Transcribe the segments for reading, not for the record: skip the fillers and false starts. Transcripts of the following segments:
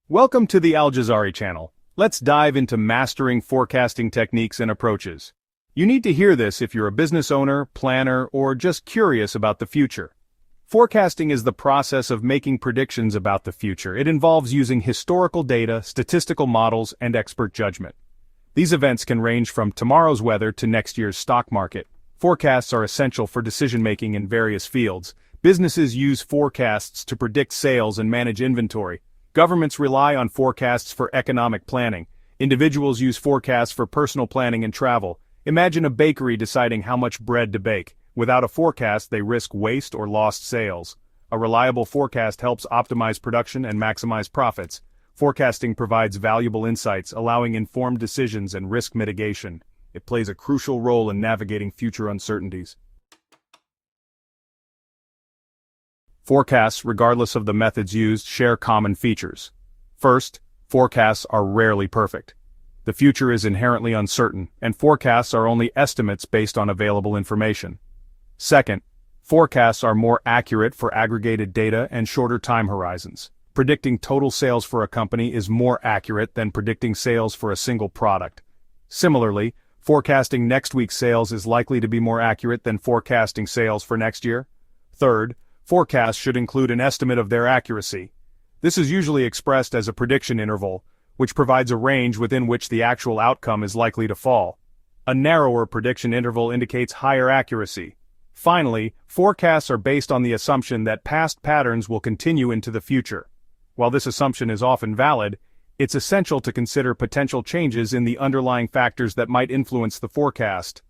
Welcome to the AlJazari channel. Let's dive into mastering forecasting techniques and approaches. You need to hear this if you're a business owner, planner, or just curious about the future. Forecasting is the process of making predictions about the future. It involves using historical data, statistical models, and expert judgment. These events can range from tomorrow's weather to next year's stock market. Forecasts are essential for decision-making in various fields. Businesses use forecasts to predict sales and manage inventory. Governments rely on forecasts for economic planning. Individuals use forecasts for personal planning and travel. Imagine a bakery deciding how much bread to bake. Without a forecast, they risk waste or lost sales. A reliable forecast helps optimize production and maximize profits. Forecasting provides valuable insights, allowing informed decisions and risk mitigation. It plays a crucial role in navigating future uncertainties. Forecasts, regardless of the methods used, share common features. First, forecasts are rarely perfect. The future is inherently uncertain, and forecasts are only estimates based on available information. Second, forecasts are more accurate for aggregated data and shorter time horizons. Predicting total sales for a company is more accurate than predicting sales for a single product. Similarly, forecasting next week's sales is likely to be more accurate than forecasting sales for next year. Third, forecasts should include an estimate of their accuracy. This is usually expressed as a prediction interval, which provides a range within which the actual outcome is likely to fall. A narrower prediction interval indicates higher accuracy. Finally, forecasts are based on the assumption that past patterns will continue into the future. While this assumption is often valid, it's essential to consider potential changes in the underlying factors that might influence the forecast.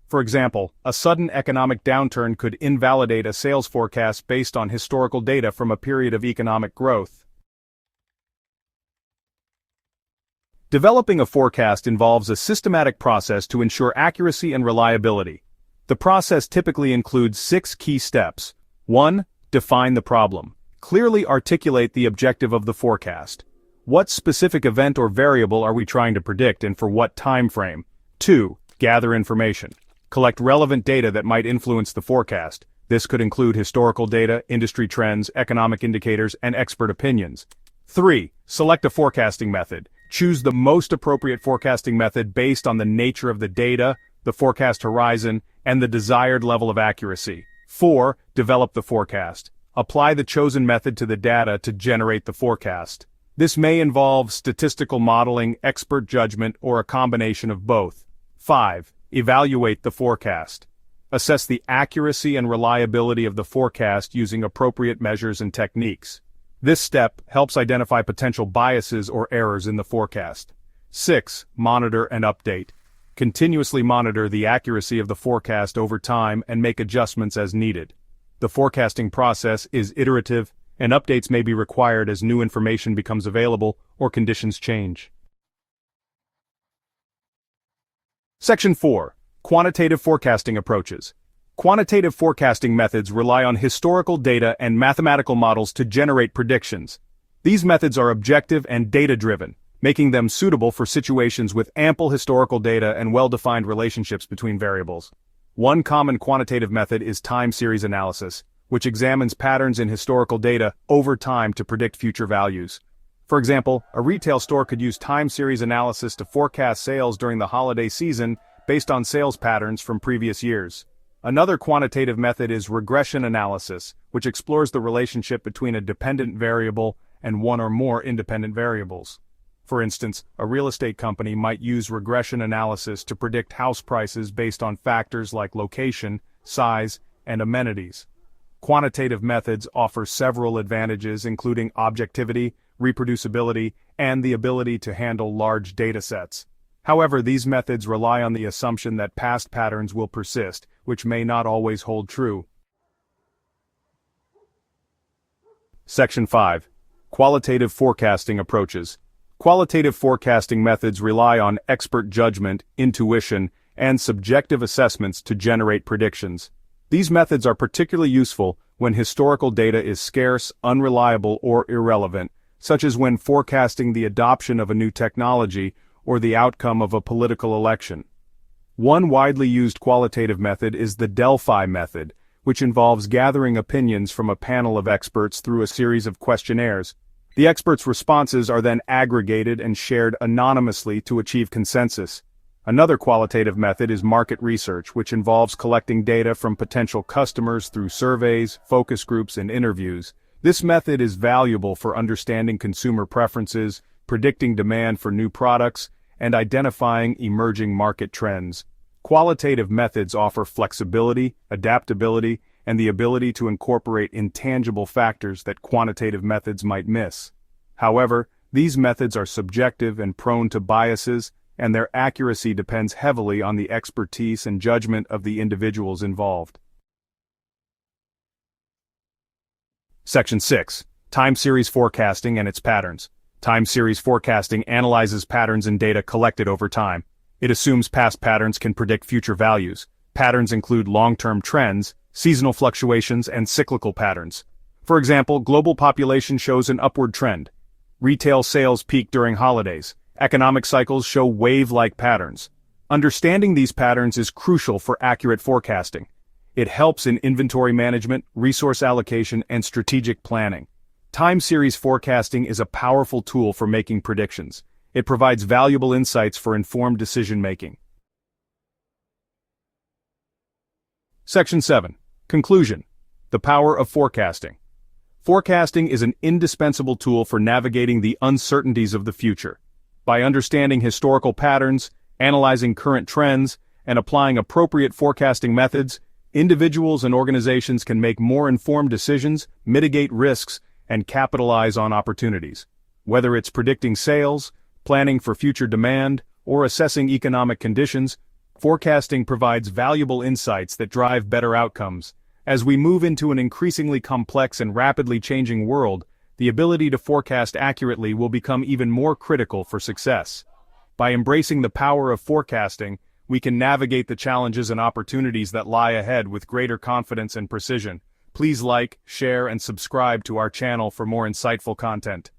For example, a sudden economic downturn could invalidate a sales forecast based on historical data from a period of economic growth. Developing a forecast involves a systematic process to ensure accuracy and reliability. The process typically includes 6 key steps. 1. Define the problem. Clearly articulate the objective of the forecast. What specific event or variable are we trying to predict and for what time frame? 2. Gather information. Collect relevant data that might influence the forecast. This could include historical data, industry trends, economic indicators, and expert opinions. 3. Select a forecasting method. Choose the most appropriate forecasting method based on the nature of the data, the forecast horizon, and the desired level of accuracy. 4. Develop the forecast. Apply the chosen method to the data to generate the forecast. This may involve statistical modeling, expert judgment, or a combination of both. 5. Evaluate the forecast. Assess the accuracy and reliability of the forecast using appropriate measures and techniques. This step helps identify potential biases or errors in the forecast. 6. Monitor and update. Continuously monitor the accuracy of the forecast over time and make adjustments as needed. The forecasting process is iterative, and updates may be required as new information becomes available or conditions change. Section 4. Quantitative forecasting approaches. Quantitative forecasting methods rely on historical data and mathematical models to generate predictions. These methods are objective and data-driven, making them suitable for situations with ample historical data and well-defined relationships between variables. One common quantitative method is time series analysis, which examines patterns in historical data over time to predict future values. For example, a retail store could use time series analysis to forecast sales during the holiday season based on sales patterns from previous years. Another quantitative method is regression analysis, which explores the relationship between a dependent variable and one or more independent variables. For instance, a real estate company might use regression analysis to predict house prices based on factors like location, size, and amenities. Quantitative methods offer several advantages, including objectivity, reproducibility, and the ability to handle large data sets. However, these methods rely on the assumption that past patterns will persist, which may not always hold true. Section 5. Qualitative forecasting approaches. Qualitative forecasting methods rely on expert judgment, intuition, and subjective assessments to generate predictions. These methods are particularly useful when historical data is scarce, unreliable, or irrelevant, such as when forecasting the adoption of a new technology or the outcome of a political election. One widely used qualitative method is the Delphi method, which involves gathering opinions from a panel of experts through a series of questionnaires. The experts' responses are then aggregated and shared anonymously to achieve consensus. Another qualitative method is market research, which involves collecting data from potential customers through surveys, focus groups, and interviews. This method is valuable for understanding consumer preferences, predicting demand for new products, and identifying emerging market trends. Qualitative methods offer flexibility, adaptability, and the ability to incorporate intangible factors that quantitative methods might miss. However, these methods are subjective and prone to biases, and their accuracy depends heavily on the expertise and judgment of the individuals involved. Section 6. Time series forecasting and its patterns. Time series forecasting analyzes patterns in data collected over time. It assumes past patterns can predict future values. Patterns include long-term trends, seasonal fluctuations, and cyclical patterns. For example, global population shows an upward trend. Retail sales peak during holidays. Economic cycles show wave-like patterns. Understanding these patterns is crucial for accurate forecasting. It helps in inventory management, resource allocation, and strategic planning. Time series forecasting is a powerful tool for making predictions. It provides valuable insights for informed decision-making. Section 7. Conclusion. The power of forecasting. Forecasting is an indispensable tool for navigating the uncertainties of the future. By understanding historical patterns, analyzing current trends, and applying appropriate forecasting methods, individuals and organizations can make more informed decisions, mitigate risks, and capitalize on opportunities. Whether it's predicting sales, planning for future demand, or assessing economic conditions, forecasting provides valuable insights that drive better outcomes. As we move into an increasingly complex and rapidly changing world, the ability to forecast accurately will become even more critical for success. By embracing the power of forecasting, we can navigate the challenges and opportunities that lie ahead with greater confidence and precision. Please like, share, and subscribe to our channel for more insightful content.